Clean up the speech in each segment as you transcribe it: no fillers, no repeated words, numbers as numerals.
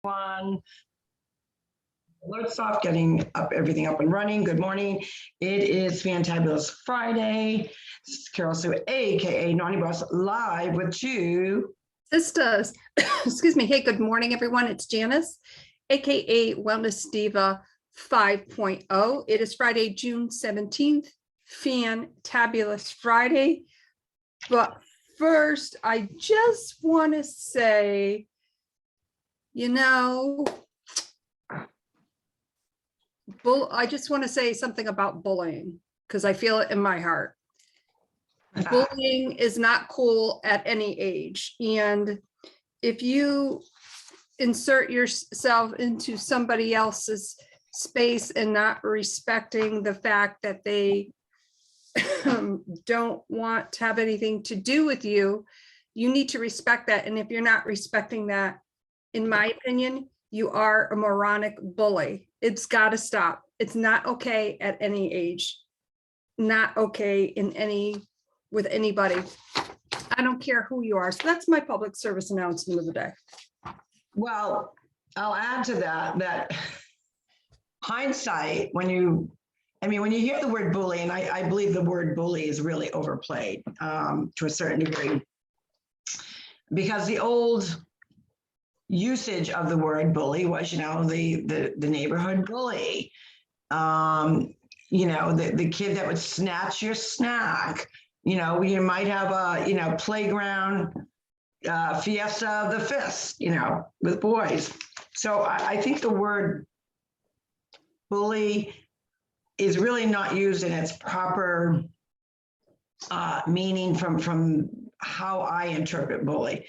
One. Alerts off, getting everything up and running. Good morning. It is Fantabulous Friday. This is Carol Sue, aka Naughty Boss, live with TwoSistas. Excuse me. Hey, good morning, everyone. It's Janis, aka Wellness Diva 5.0. It is Friday, June 17th, Fantabulous Friday. But first, I just want to say, I just want to say something about bullying because I feel it in my heart. Bullying is not cool at any age. And if you insert yourself into somebody else's space and not respecting the fact that they don't want to have anything to do with you, you need to respect that. And if you're not respecting that, in my opinion, you are a moronic bully. It's got to stop. It's not okay at any age. Not okay with anybody. I don't care who you are. So that's my public service announcement of the day. Well, I'll add to that hindsight, when you hear the word bully, and I believe the word bully is really overplayed to a certain degree, because the old usage of the word bully was, the neighborhood bully, the kid that would snatch your snack. You might have a, playground fiesta of the fist, with boys. So I think the word bully is really not used in its proper meaning from how I interpret bully.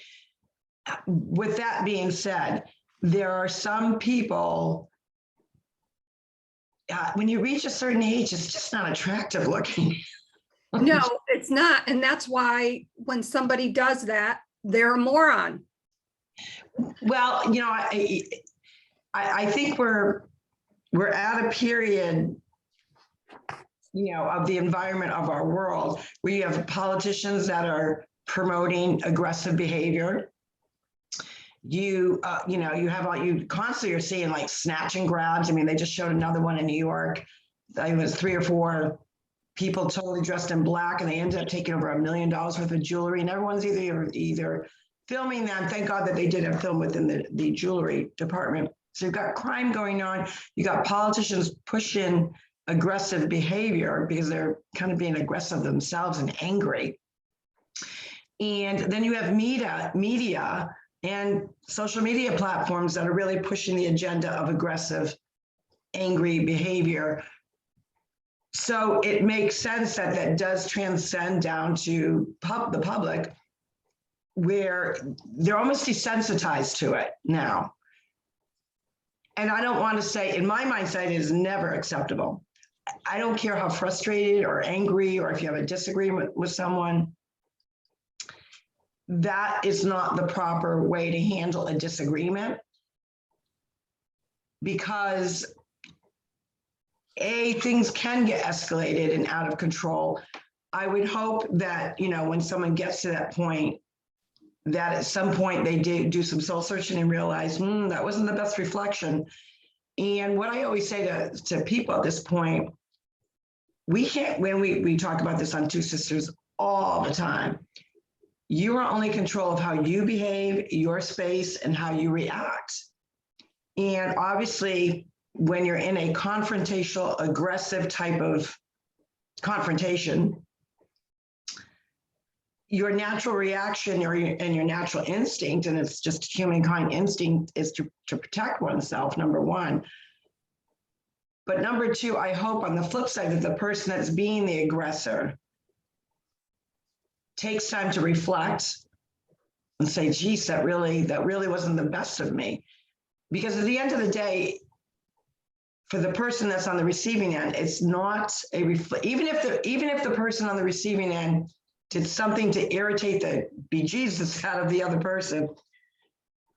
With that being said, there are some people, when you reach a certain age, it's just not attractive looking. No, it's not. And that's why when somebody does that, they're a moron. Well, I think we're at a period, of the environment of our world where you have politicians that are promoting aggressive behavior. You constantly are seeing like snatch and grabs. I mean, they just showed another one in New York. It was 3 or 4 people totally dressed in black, and they ended up taking over $1 million worth of jewelry. And everyone's either filming them. Thank God that they did a film within the jewelry department. So you've got crime going on. You got politicians pushing aggressive behavior because they're kind of being aggressive themselves and angry. And then you have media and social media platforms that are really pushing the agenda of aggressive, angry behavior. So it makes sense that does transcend down to the public, where they're almost desensitized to it now. And I don't want to say, in my mindset, it is never acceptable. I don't care how frustrated or angry, or if you have a disagreement with someone, that is not the proper way to handle a disagreement, because things can get escalated and out of control. I would hope that, when someone gets to that point, that at some point they do some soul searching and realize, that wasn't the best reflection. And what I always say to people at this point, we can't, when we talk about this on Two Sisters all the time, you are only in control of how you behave, your space, and how you react. And obviously, when you're in a confrontational, aggressive type of confrontation, your natural reaction and your natural instinct, and it's just humankind instinct, is to protect oneself, number one. But number two, I hope on the flip side that the person that's being the aggressor takes time to reflect and say, geez, that really wasn't the best of me. Because at the end of the day, for the person that's on the receiving end, it's not even if the person on the receiving end did something to irritate the bejesus out of the other person,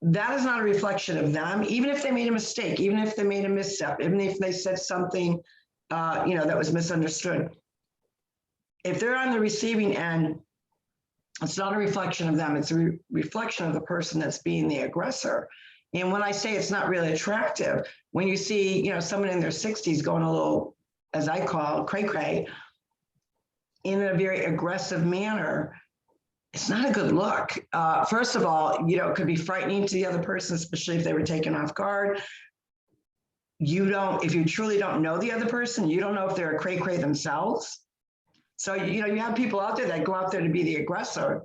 that is not a reflection of them. Even if they made a mistake, even if they made a misstep, even if they said something that was misunderstood, if they're on the receiving end, it's not a reflection of them. It's a reflection of the person that's being the aggressor. And when I say it's not really attractive, when you see, you know, someone in their 60s going a little, as I call, cray-cray, in a very aggressive manner, it's not a good look. First of all, you know, it could be frightening to the other person, especially if they were taken off guard. You don't, if you truly don't know the other person, you don't know if they're a cray-cray themselves. So, you know, you have people out there that go out there to be the aggressor.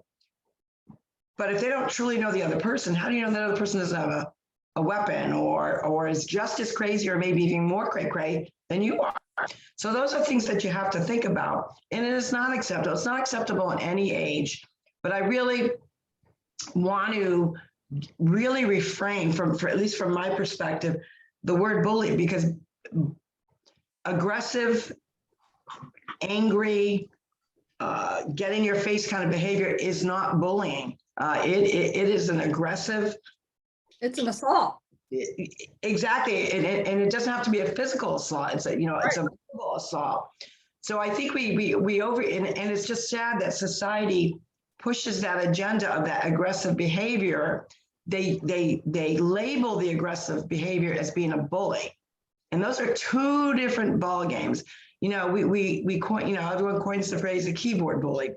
But if they don't truly know the other person, how do you know that other person doesn't have a weapon or is just as crazy or maybe even more cray-cray than you are? So those are things that you have to think about. And it is not acceptable. It's not acceptable in any age. But I really want to really refrain from, at least from my perspective, the word bully, because aggressive, angry, get in your face kind of behavior is not bullying. It is an aggressive. It's an assault. Exactly, and it doesn't have to be a physical assault. It's a, you know, it's a verbal assault. So I think we over, and it's just sad that society pushes that agenda of that aggressive behavior. They label the aggressive behavior as being a bully, and those are two different ball games. You know, we coin, you know, everyone coins the phrase a keyboard bully,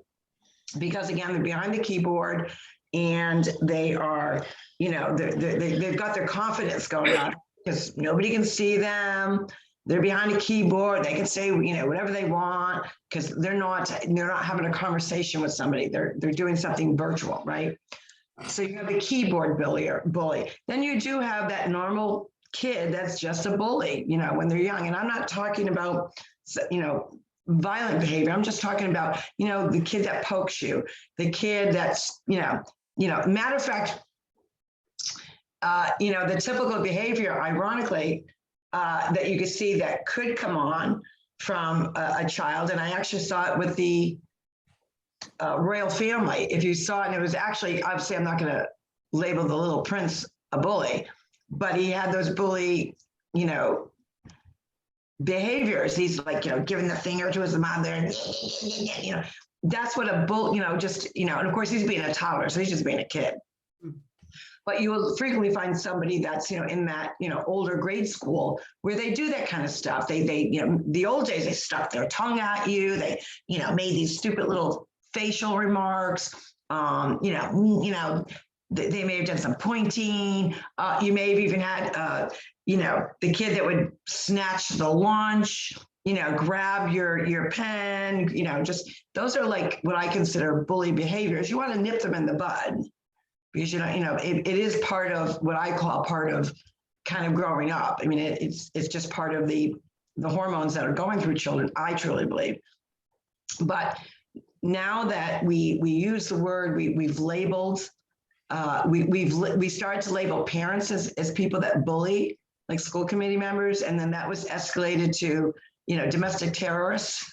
because again, they're behind the keyboard and they are, you know, they've got their confidence going on because nobody can see them. They're behind a keyboard. They can say, you know, whatever they want because they're not having a conversation with somebody. They're doing something virtual, right? So you have the keyboard bully. Then you do have that normal kid that's just a bully, you know, when they're young. And I'm not talking about, you know, violent behavior. I'm just talking about, you know, the kid that pokes you, the kid that's, you know, matter of fact, you know, the typical behavior, ironically, that you could see that could come on from a child. And I actually saw it with the royal family. If you saw it, and it was actually, obviously, I'm not going to label the little prince a bully, but he had those bully, you know, behaviors. He's like, you know, giving the finger to his mother, and, you know, that's what a bull, you know, just, you know, and of course he's being a toddler, so he's just being a kid. But you will frequently find somebody that's, you know, in that, you know, older grade school where they do that kind of stuff. They, you know, the old days, they stuck their tongue at you. They, you know, made these stupid little facial remarks. You know, they may have done some pointing. You may have even had, you know, the kid that would snatch the lunch, you know, grab your pen, you know, just those are like what I consider bully behaviors. You want to nip them in the bud because, you know, it is part of what I call part of kind of growing up. I mean, it's just part of the hormones that are going through children, I truly believe. But now that we use the word, we've labeled, we started to label parents as people that bully, like school committee members, and then that was escalated to, you know, domestic terrorists.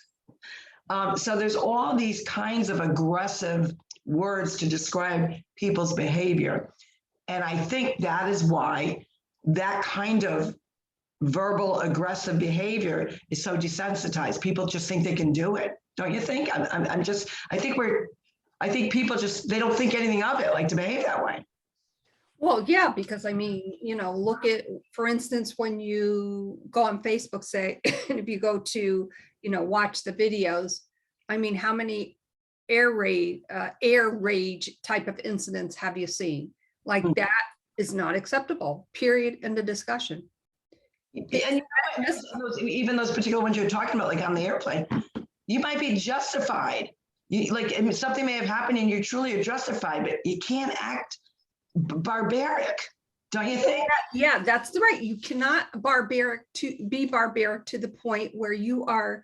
So there's all these kinds of aggressive words to describe people's behavior. And I think that is why that kind of verbal aggressive behavior is so desensitized. People just think they can do it. Don't you think? I think people just, they don't think anything of it, like to behave that way. Well, yeah, because I mean, you know, look at, for instance, when you go on Facebook, say, and if you go to, you know, watch the videos, I mean, how many air rage type of incidents have you seen? Like that is not acceptable, period, end of discussion. And even those particular ones you're talking about, like on the airplane, you might be justified. Like something may have happened and you truly are justified, but you can't act barbaric, don't you think? Yeah, that's right. You cannot be barbaric to the point where you are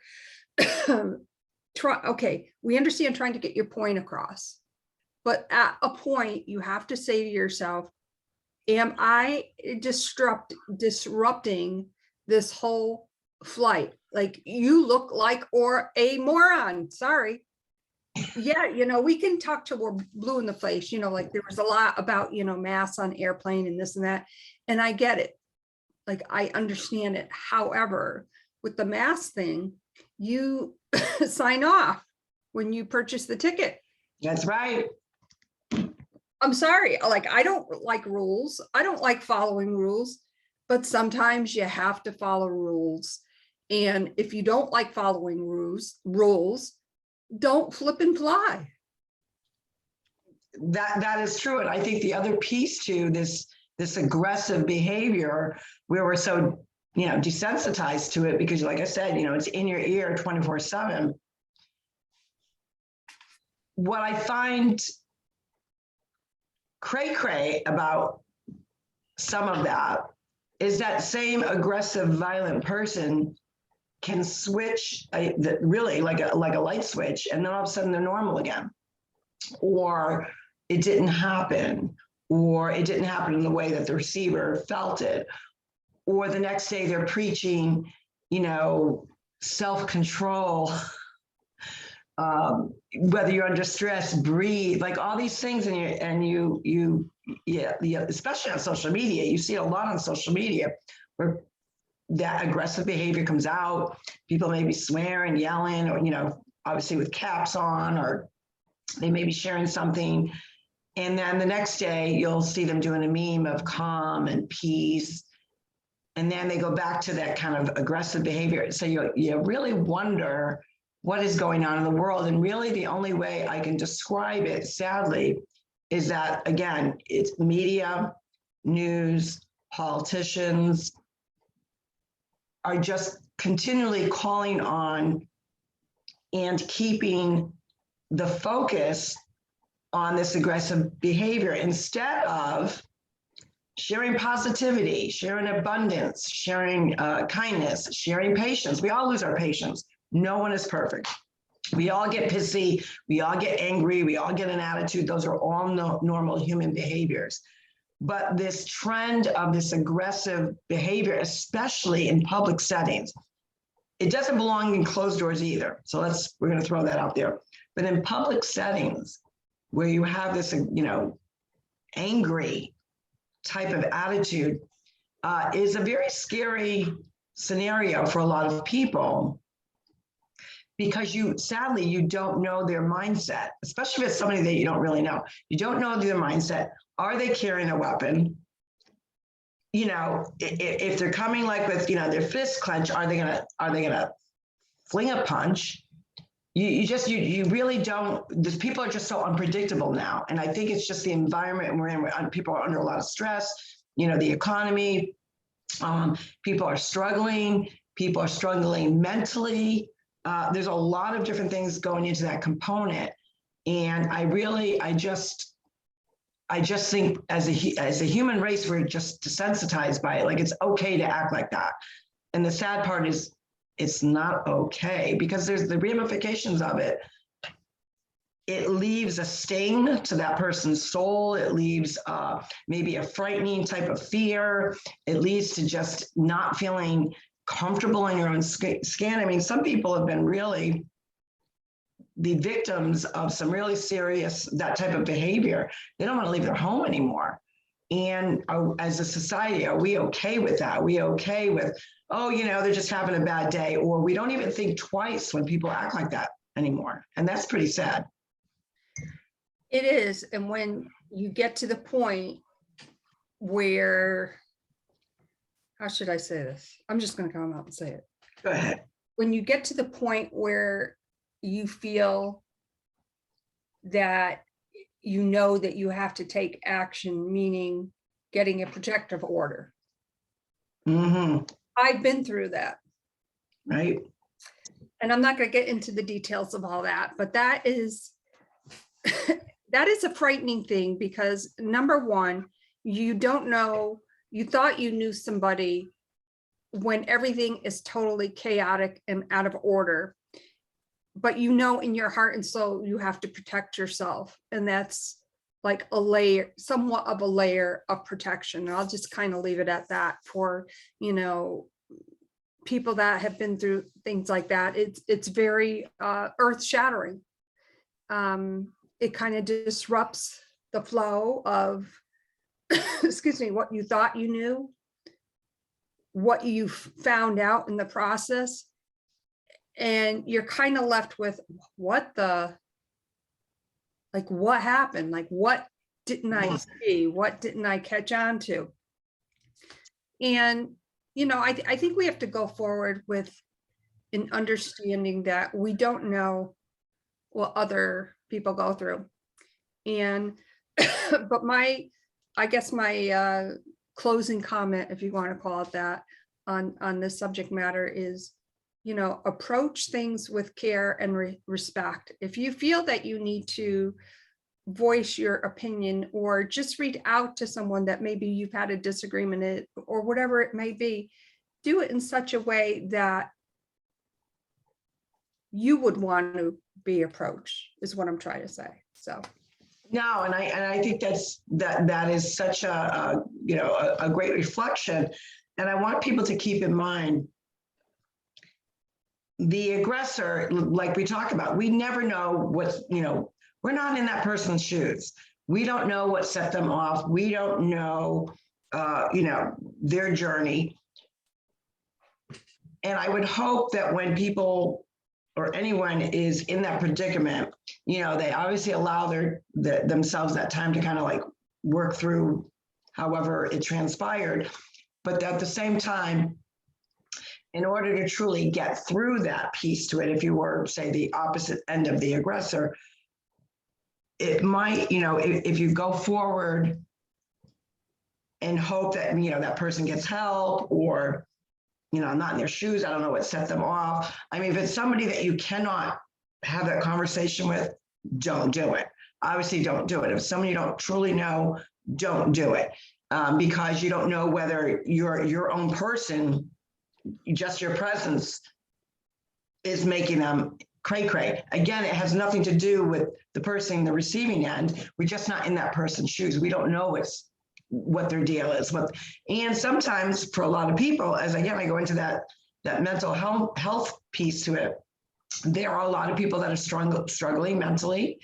okay, we understand trying to get your point across, but at a point you have to say to yourself, am I disrupting this whole flight? Like, you look like or a moron, sorry. Yeah, you know, we can talk till we're blue in the face, you know, like there was a lot about, you know, masks on airplane and this and that, and I get it. Like, I understand it. However, with the mask thing, you sign off when you purchase the ticket. That's right. I'm sorry, like, I don't like rules. I don't like following rules, but sometimes you have to follow rules. And if you don't like following rules, don't flip and fly. That is true. And I think the other piece to this aggressive behavior, where we're so, desensitized to it, because like I said, it's in your ear 24/7. What I find cray-cray about some of that is that same aggressive, violent person can switch really like a light switch, and then all of a sudden they're normal again. Or it didn't happen, or it didn't happen in the way that the receiver felt it. Or the next day they're preaching, self-control, whether you're under stress, breathe, like all these things. Yeah, especially on social media, you see a lot on social media where that aggressive behavior comes out. People may be swearing, yelling, or, obviously with caps on, or they may be sharing something. And then the next day you'll see them doing a meme of calm and peace. And then they go back to that kind of aggressive behavior. So you really wonder what is going on in the world. And really the only way I can describe it, sadly, is that, again, it's media, news, politicians are just continually calling on and keeping the focus on this aggressive behavior instead of sharing positivity, sharing abundance, sharing kindness, sharing patience. We all lose our patience. No one is perfect. We all get pissy. We all get angry. We all get an attitude. Those are all normal human behaviors. But this trend of this aggressive behavior, especially in public settings, it doesn't belong in closed doors either. So we're going to throw that out there. But in public settings where you have this, angry type of attitude, is a very scary scenario for a lot of people, because sadly, you don't know their mindset, especially if it's somebody that you don't really know. You don't know their mindset. Are they carrying a weapon? If they're coming like with, their fists clenched, are they gonna fling a punch? You really don't. These people are just so unpredictable now, and I think it's just the environment we're in. People are under a lot of stress. The economy. People are struggling. People are struggling mentally. There's a lot of different things going into that component, and I just think as a human race, we're just desensitized by it. Like, it's okay to act like that, and the sad part is, it's not okay, because there's the ramifications of it. It leaves a sting to that person's soul. It leaves maybe a frightening type of fear. It leads to just not feeling comfortable in your own skin. I mean, some people have been really the victims of some really serious, that type of behavior. They don't want to leave their home anymore. And as a society, are we okay with that? Are we okay with, they're just having a bad day? Or we don't even think twice when people act like that anymore. And that's pretty sad. It is. And when you get to the point where, how should I say this? I'm just going to come out and say it. Go ahead. When you get to the point where you feel that that you have to take action, meaning getting a protective order. Mm-hmm. I've been through that. Right. And I'm not going to get into the details of all that, but that is a frightening thing, because number one, you don't know, you thought you knew somebody when everything is totally chaotic and out of order. But in your heart and soul, you have to protect yourself. And that's like somewhat of a layer of protection. And I'll just kind of leave it at that for, people that have been through things like that. It's very earth shattering. It kind of disrupts the flow of, what you thought you knew, what you found out in the process. And you're kind of left with what happened? Like, what didn't I see? What didn't I catch on to? And, I think we have to go forward with an understanding that we don't know what other people go through. And, but I guess my closing comment, if you want to call it that, on this subject matter is, approach things with care and respect. If you feel that you need to voice your opinion or just reach out to someone that maybe you've had a disagreement or whatever it may be, do it in such a way that you would want to be approached, is what I'm trying to say. So no, and I think that is such a great reflection. And I want people to keep in mind the aggressor, like we talk about, we never know what's, we're not in that person's shoes. We don't know what set them off. We don't know, their journey. And I would hope that when people or anyone is in that predicament, they obviously allow themselves that time to kind of like work through however it transpired. But at the same time, in order to truly get through that piece to it, if you were, say, the opposite end of the aggressor, it might, if you go forward and hope that, that person gets help or, I'm not in their shoes, I don't know what set them off. I mean, if it's somebody that you cannot have that conversation with, don't do it. Obviously, don't do it. If somebody you don't truly know, don't do it. Because you don't know whether your own person, just your presence is making them cray-cray. Again, it has nothing to do with the person in the receiving end. We're just not in that person's shoes. We don't know what their deal is. And sometimes for a lot of people, as again, I go into that mental health piece to it, there are a lot of people that are struggling mentally.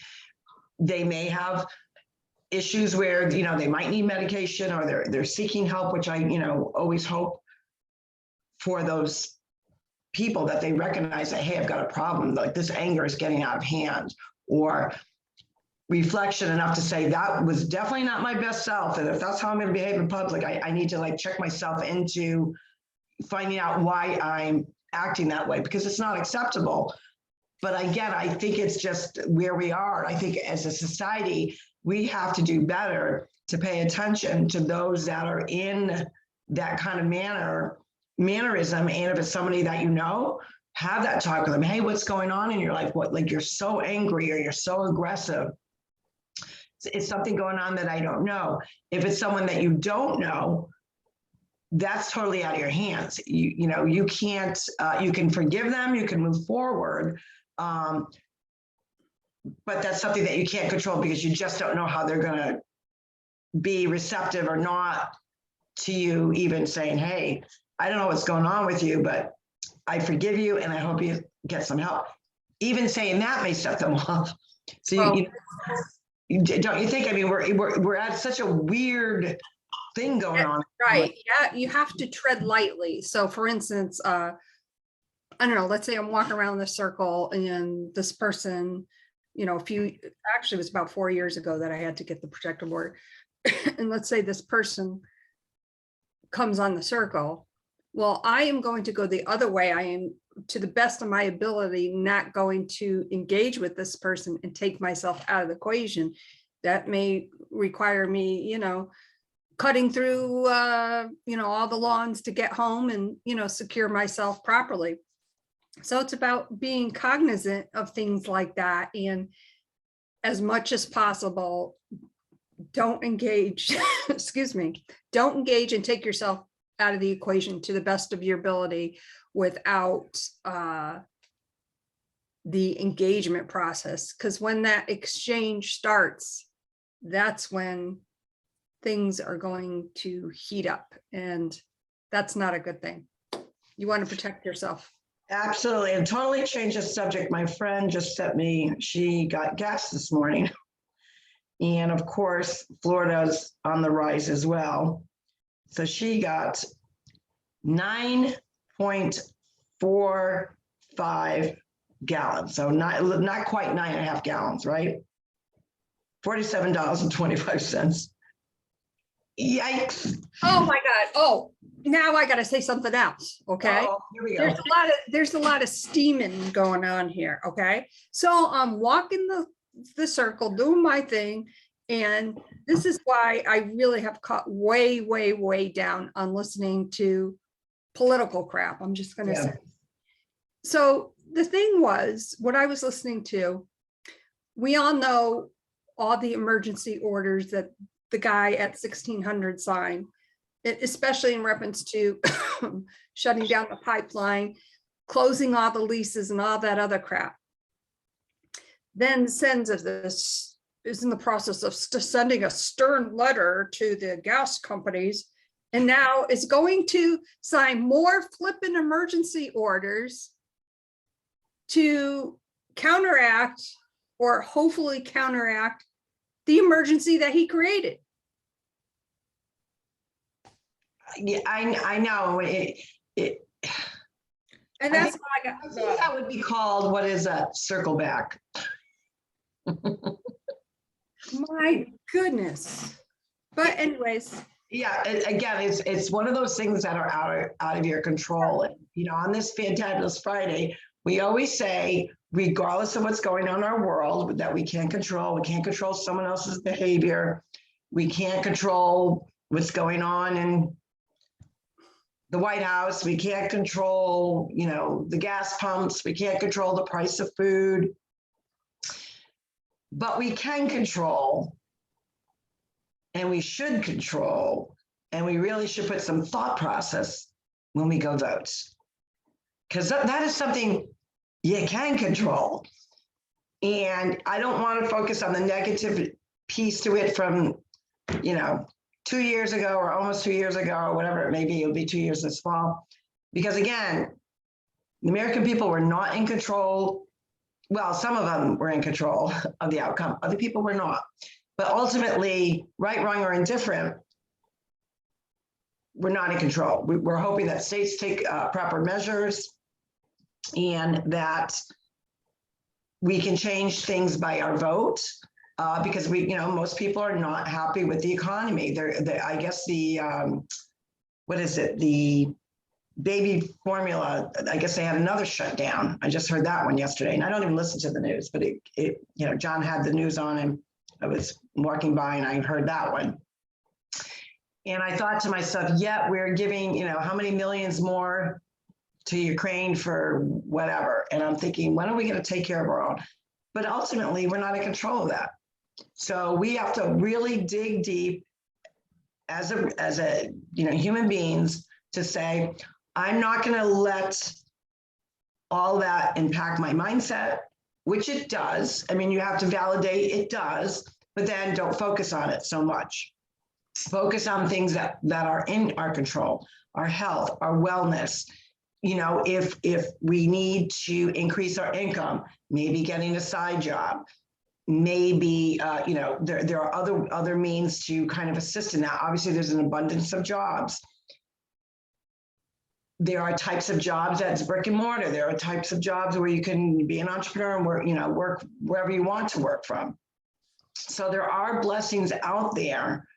They may have issues where, they might need medication or they're seeking help, which I, always hope for those people that they recognize that, hey, I've got a problem, like this anger is getting out of hand, or reflection enough to say that was definitely not my best self. And if that's how I'm going to behave in public, I need to like check myself into finding out why I'm acting that way, because it's not acceptable. But again, I think it's just where we are. I think as a society, we have to do better to pay attention to those that are in that kind of mannerism. And if it's somebody that have that talk with them. Hey, what's going on in your life? What, like, you're so angry or you're so aggressive. Is something going on that I don't know? If it's someone that you don't know, that's totally out of your hands. You can't, you can forgive them, you can move forward. But that's something that you can't control because you just don't know how they're going to be receptive or not to you even saying, hey, I don't know what's going on with you, but I forgive you and I hope you get some help. Even saying that may set them off. So don't you think? I mean, we're at such a weird thing going on. Right. Yeah, you have to tread lightly. So for instance, I don't know, let's say I'm walking around the circle and this person, actually it was about 4 years ago that I had to get the protective order. And let's say this person comes on the circle. Well, I am going to go the other way. I am, to the best of my ability, not going to engage with this person and take myself out of the equation. That may require me, cutting through, all the lawns to get home and, secure myself properly. So it's about being cognizant of things like that. And as much as possible, don't engage, don't engage and take yourself out of the equation to the best of your ability without the engagement process. Because when that exchange starts, that's when things are going to heat up, and that's not a good thing. You want to protect yourself. Absolutely. And totally change the subject. My friend just sent me, she got gas this morning. And of course, Florida's on the rise as well. So she got 9.45 gallons. So not quite 9.5 gallons, right? $47.25. Yikes. Oh my God. Oh, now I got to say something else. Okay. Oh, here we go. There's a lot of steaming going on here. Okay. So I'm walking the circle, doing my thing. And this is why I really have cut way, way, way down on listening to political crap. I'm just going to say. So the thing was, what I was listening to, we all know all the emergency orders that the guy at 1600 signed, especially in reference to shutting down the pipeline, closing all the leases and all that other crap. Then sends us this, is in the process of sending a stern letter to the gas companies, and now is going to sign more flipping emergency orders to counteract, or hopefully counteract, the emergency that he created. Yeah, I know it. And that's what I I think got. that would be called, what is that? Circle back. My goodness. But anyways. Yeah, again, it's one of those things that are out of your control. And, you know, on this Fantabulous Friday, we always say, regardless of what's going on in our world that we can't control someone else's behavior. We can't control what's going on in the White House. We can't control, you know, the gas pumps. We can't control the price of food. But we can control, and we should control, and we really should put some thought process when we go vote. Because that is something you can control. And I don't want to focus on the negative piece to it from, you know, 2 years ago or almost 2 years ago, or whatever it may be. It'll be 2 years this fall. Because again, the American people were not in control. Well, some of them were in control of the outcome. Other people were not. But ultimately, right, wrong, or indifferent, we're not in control. We're hoping that states take proper measures, and that we can change things by our vote, because we, you know, most people are not happy with the economy. I guess the, what is it? The baby formula, I guess they had another shutdown. I just heard that one yesterday, and I don't even listen to the news, but it you know, John had the news on, and I was walking by and I heard that one. And I thought to myself, yeah, we're giving, you know, how many millions more to Ukraine for whatever. And I'm thinking, when are we going to take care of our own? But ultimately, we're not in control of that. So we have to really dig deep as a you know, human beings, to say, I'm not going to let all that impact my mindset, which it does. I mean, you have to validate it does, but then don't focus on it so much. Focus on things that are in our control, our health, our wellness. You know, if we need to increase our income, maybe getting a side job, maybe, you know, there are other means to kind of assist in that. Obviously, there's an abundance of jobs. There are types of jobs that's brick and mortar. There are types of jobs where you can be an entrepreneur and work, you know, work wherever you want to work from. So there are blessings out there.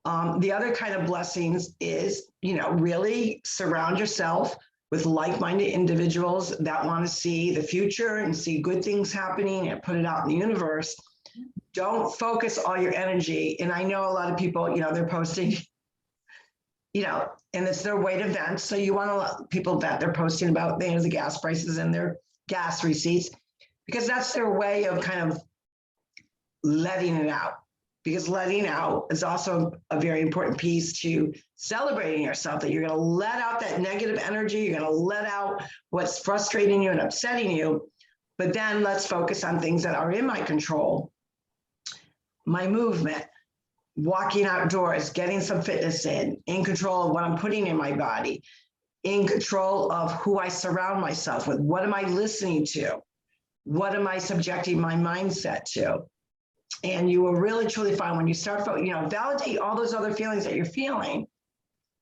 The other kind of blessings is, you know, really surround yourself with like-minded individuals that want to see the future and see good things happening and put it out in the universe. Don't focus all your energy. And I know a lot of people, you know, they're posting, you know, and it's their way to vent. So you want to let people vent. They're posting about, you know, the gas prices and their gas receipts, because that's their way of kind of letting it out. Because letting out is also a very important piece to celebrating yourself, that you're going to let out that negative energy. You're going to let out what's frustrating you and upsetting you. But then let's focus on things that are in my control. My movement, walking outdoors, getting some fitness in control of what I'm putting in my body, in control of who I surround myself with. What am I listening to? What am I subjecting my mindset to? And you will really truly find, when you start, you know, validate all those other feelings that you're feeling,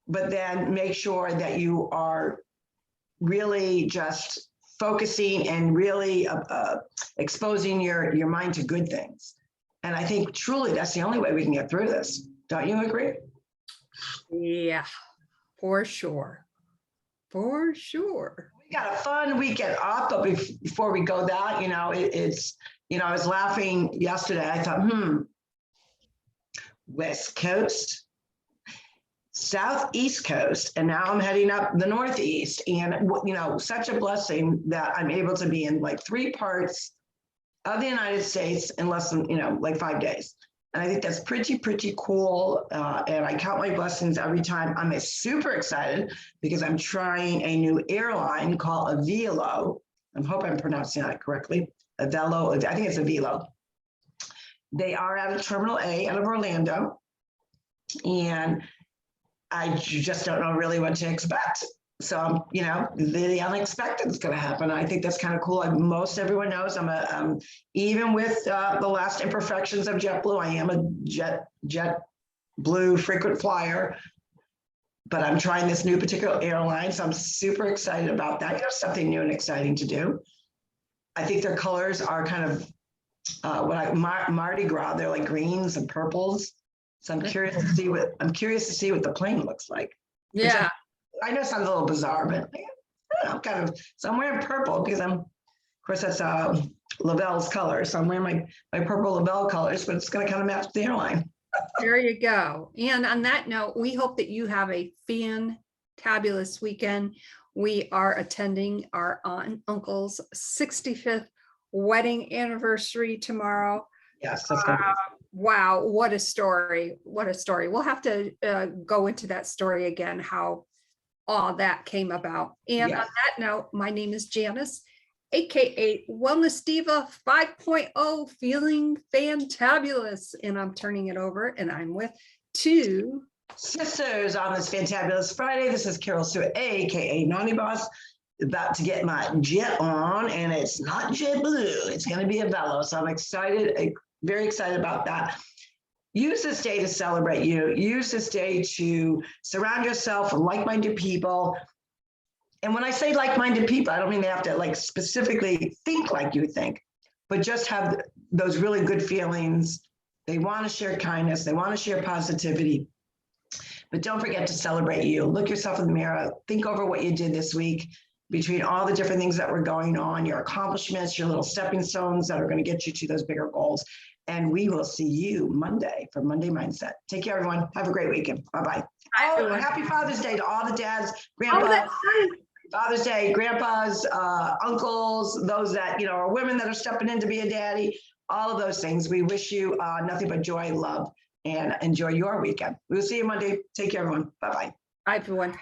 but then make sure that you are really just focusing and really exposing your mind to good things. And I think truly that's the only way we can get through this. Don't you agree? Yeah, for sure. For sure. We got a fun weekend off, but before we go that, it's, I was laughing yesterday. I thought, West Coast, Southeast Coast, and now I'm heading up the Northeast. And, such a blessing that I'm able to be in like 3 parts of the United States in less than, like 5 days. And I think that's pretty cool. And I count my blessings every time. I'm super excited because I'm trying a new airline called Avelo. I hope I'm pronouncing that correctly. Avelo, I think it's Avelo. They are out of Terminal A out of Orlando. And I just don't know really what to expect. So, the unexpected is going to happen. I think that's kind of cool. Most everyone knows I'm even with the last imperfections of JetBlue, I am a JetBlue frequent flyer, but I'm trying this new particular airline. So I'm super excited about that. Something new and exciting to do. I think their colors are kind of Mardi Gras. They're like greens and purples. So I'm curious to see what the plane looks like. Yeah. I know it sounds a little bizarre, but I don't know, so I'm wearing purple because of course, that's Lavelle's color. So I'm wearing my purple Lavelle colors, but it's going to kind of match the airline. There you go. And on that note, we hope that you have a fantabulous weekend. We are attending our aunt and uncle's 65th wedding anniversary tomorrow. Yes, that's going to be. Wow, what a story. What a story. We'll have to go into that story again, how all that came about. And on that note, my name is Janis, aka Wellness Diva 5.0, feeling fantabulous. And I'm turning it over, and I'm with 2 sisters on this Fantabulous Friday. This is Carol Stewart, aka Naughty Boss, about to get my jet on, and it's not JetBlue. It's going to be a Velo. So I'm excited, very excited about that. Use this day to celebrate you. Use this day to surround yourself with like-minded people. And when I say like-minded people, I don't mean they have to specifically think like you think, but just have those really good feelings. They want to share kindness. They want to share positivity. But don't forget to celebrate you. Look yourself in the mirror. Think over what you did this week between all the different things that were going on, your accomplishments, your little stepping stones that are going to get you to those bigger goals. And we will see you Monday for Monday Mindset. Take care, everyone. Have a great weekend. Bye-bye. Oh, happy Father's Day to all the dads, grandpas. Father's Day, grandpas, uncles, those that, are women that are stepping in to be a daddy, all of those things. We wish you nothing but joy, love, and enjoy your weekend. We'll see you Monday. Take care, everyone. Bye-bye. Bye, everyone.